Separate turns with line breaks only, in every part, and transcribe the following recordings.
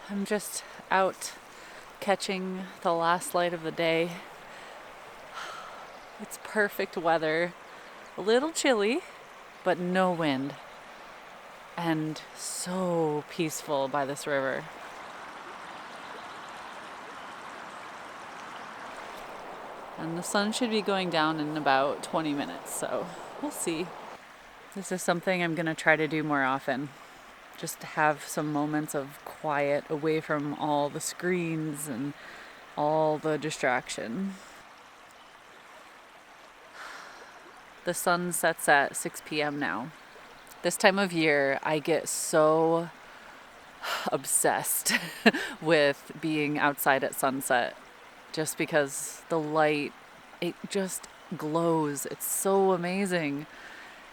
I'm just out catching the last light of the day. It's perfect weather, a little chilly, but no wind, and so peaceful by this river. And the sun should be going down in about 20 minutes, so we'll see. This is something I'm going to try to do more often. Just to have some moments of quiet away from all the screens and all the distraction. The sun sets at 6 p.m. now. This time of year, I get so obsessed with being outside at sunset just because the light, it just glows. It's so amazing.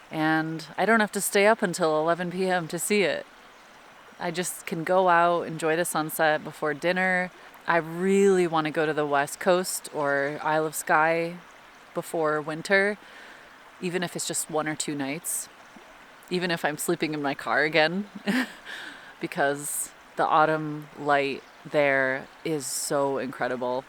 And I don't have to stay up until 11 p.m. to see it. I just can go out, enjoy the sunset before dinner. I really want to go to the West Coast or Isle of Skye before winter, even if it's just 1 or 2 nights, even if I'm sleeping in my car again, because the autumn light there is so incredible.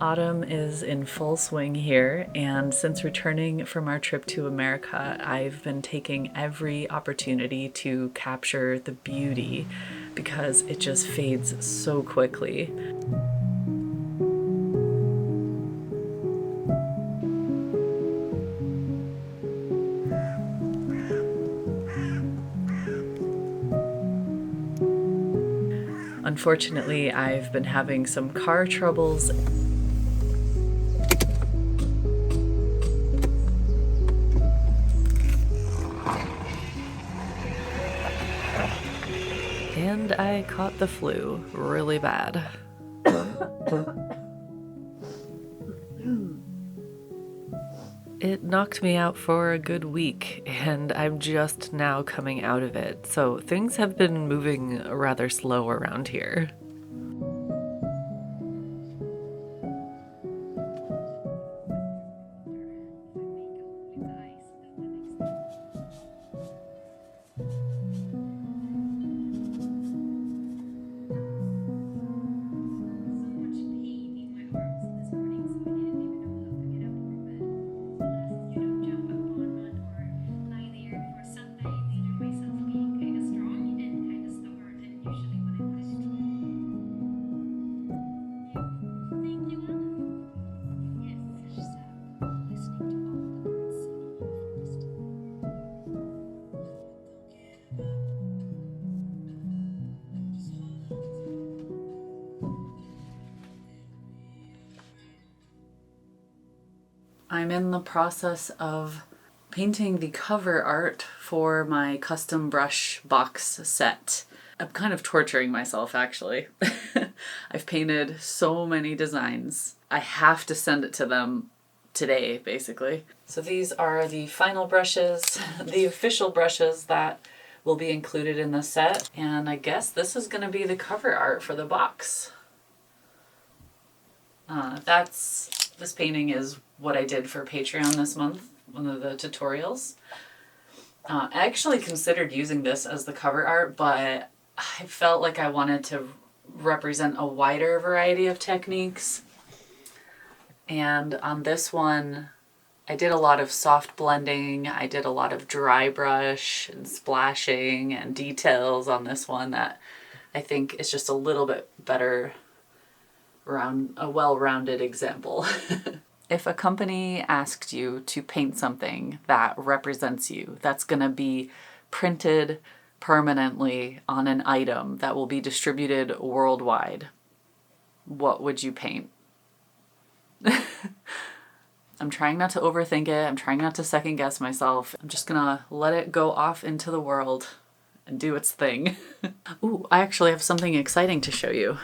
Autumn is in full swing here, and since returning from our trip to America, I've been taking every opportunity to capture the beauty because it just fades so quickly. Unfortunately, I've been having some car troubles. And I caught the flu really bad. It knocked me out for a good week, and I'm just now coming out of it, so things have been moving rather slow around here. I'm in the process of painting the cover art for my custom brush box set. I'm kind of torturing myself, actually. I've painted so many designs. I have to send it to them today, basically. So these are the final brushes, the official brushes that will be included in the set. And I guess this is going to be the cover art for the box. This painting is what I did for Patreon this month, one of the tutorials. I actually considered using this as the cover art, but I felt like I wanted to represent a wider variety of techniques. And on this one, I did a lot of soft blending. I did a lot of dry brush and splashing and details on this one that I think is just a little bit better, a well-rounded example. If a company asked you to paint something that represents you, that's going to be printed permanently on an item that will be distributed worldwide, what would you paint? I'm trying not to overthink it. I'm trying not to second guess myself. I'm just gonna let it go off into the world and do its thing. Ooh, I actually have something exciting to show you.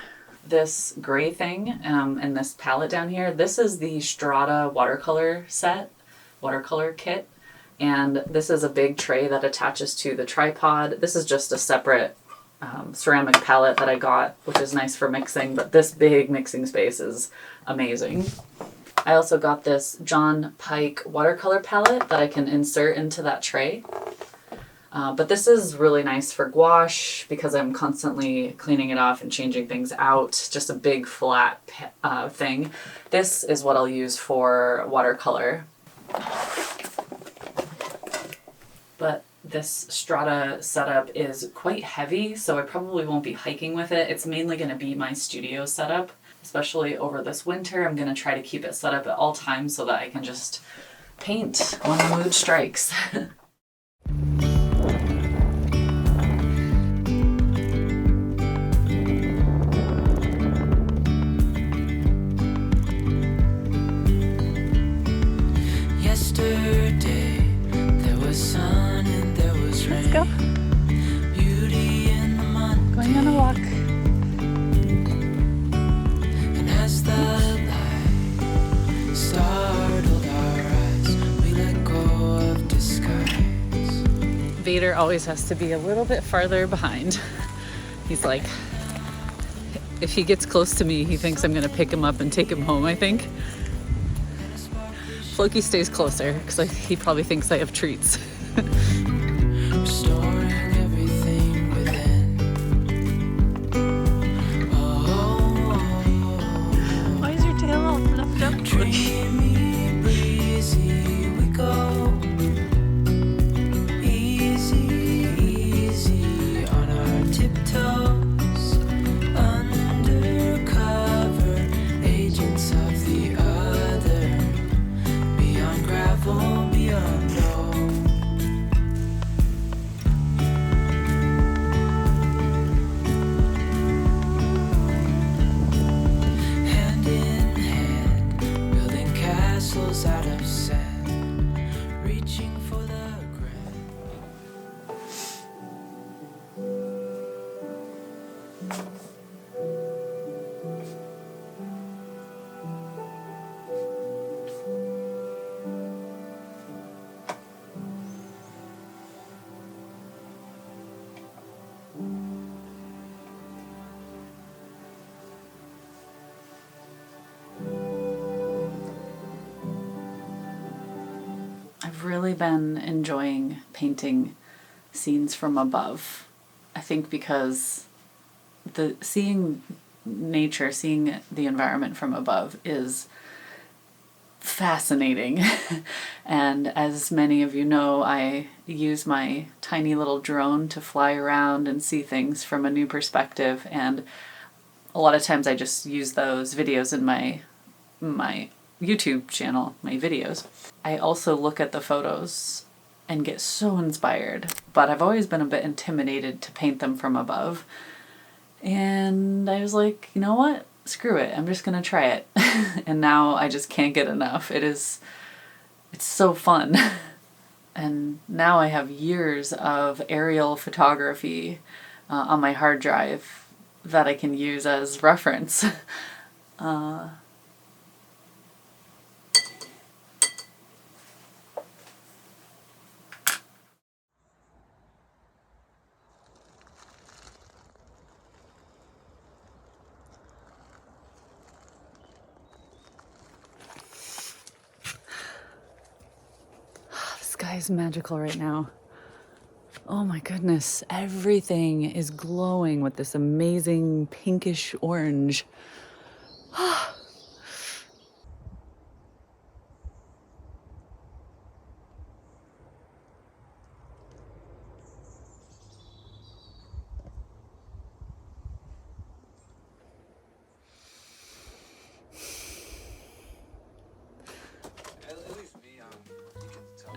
This gray thing and this palette down here, this is the Strata watercolor set, watercolor kit. And this is a big tray that attaches to the tripod. This is just a separate ceramic palette that I got, which is nice for mixing, but this big mixing space is amazing. I also got this John Pike watercolor palette that I can insert into that tray. But this is really nice for gouache because I'm constantly cleaning it off and changing things out. Just a big flat thing. This is what I'll use for watercolor. But this Strata setup is quite heavy, so I probably won't be hiking with it. It's mainly going to be my studio setup, especially over this winter. I'm going to try to keep it set up at all times so that I can just paint when the mood strikes.
Yesterday there was sun and there was rain.
Let's go.
Beauty in the Monday.
Going on a walk.
And as the light startled our eyes, we let go of disguise.
Vader always has to be a little bit farther behind. He's like, if he gets close to me, he thinks I'm gonna pick him up and take him home, I think. Floki stays closer because he probably thinks I have treats.
Restoring everything within.
Why is your tail all fluffed up?
Dreamy, breezy, we go. Easy, easy on our tiptoes. Undercover agents of the other. Beyond gravel, beyond low. Hand in hand, building castles out of sand, reaching for the grand.
I've really been enjoying painting scenes from above. I think because seeing nature, seeing the environment from above is fascinating. And as many of you know, I use my tiny little drone to fly around and see things from a new perspective, and a lot of times I just use those videos in my YouTube channel, my videos. I also look at the photos and get so inspired, but I've always been a bit intimidated to paint them from above. And I was like, you know what? Screw it. I'm just gonna try it. And now I just can't get enough. It's so fun. And now I have years of aerial photography on my hard drive that I can use as reference. The sky is magical right now. Oh my goodness, everything is glowing with this amazing pinkish orange.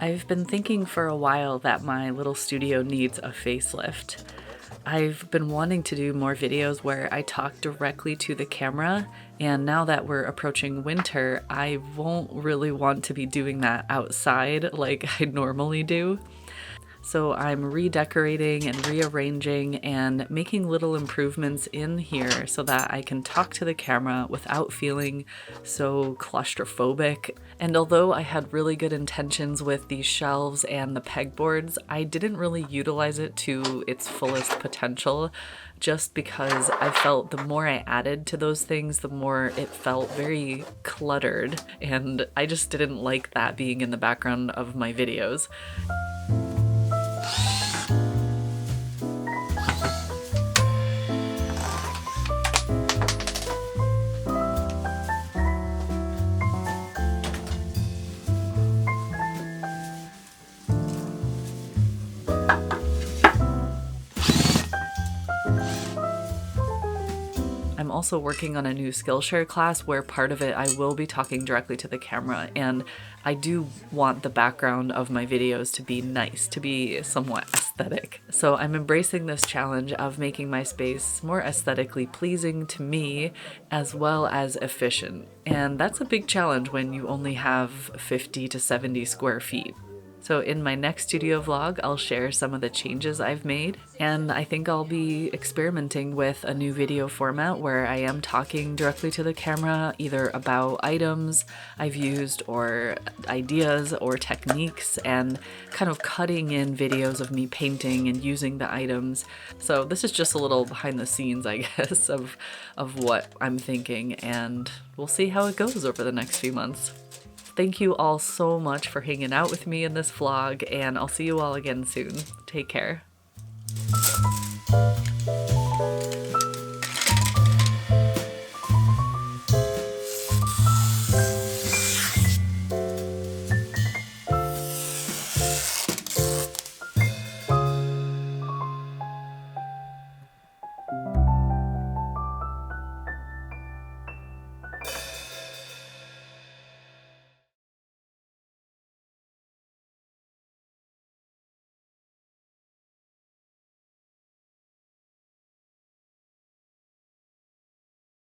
I've been thinking for a while that my little studio needs a facelift. I've been wanting to do more videos where I talk directly to the camera, and now that we're approaching winter, I won't really want to be doing that outside like I normally do. So I'm redecorating and rearranging and making little improvements in here so that I can talk to the camera without feeling so claustrophobic. And although I had really good intentions with these shelves and the pegboards, I didn't really utilize it to its fullest potential just because I felt the more I added to those things, the more it felt very cluttered. And I just didn't like that being in the background of my videos. I'm also working on a new Skillshare class where part of it I will be talking directly to the camera, and I do want the background of my videos to be nice, to be somewhat aesthetic. So I'm embracing this challenge of making my space more aesthetically pleasing to me as well as efficient. And that's a big challenge when you only have 50 to 70 square feet. So in my next studio vlog, I'll share some of the changes I've made, and I think I'll be experimenting with a new video format where I am talking directly to the camera, either about items I've used or ideas or techniques, and kind of cutting in videos of me painting and using the items. So this is just a little behind the scenes, I guess, of what I'm thinking, and we'll see how it goes over the next few months. Thank you all so much for hanging out with me in this vlog, and I'll see you all again soon. Take care.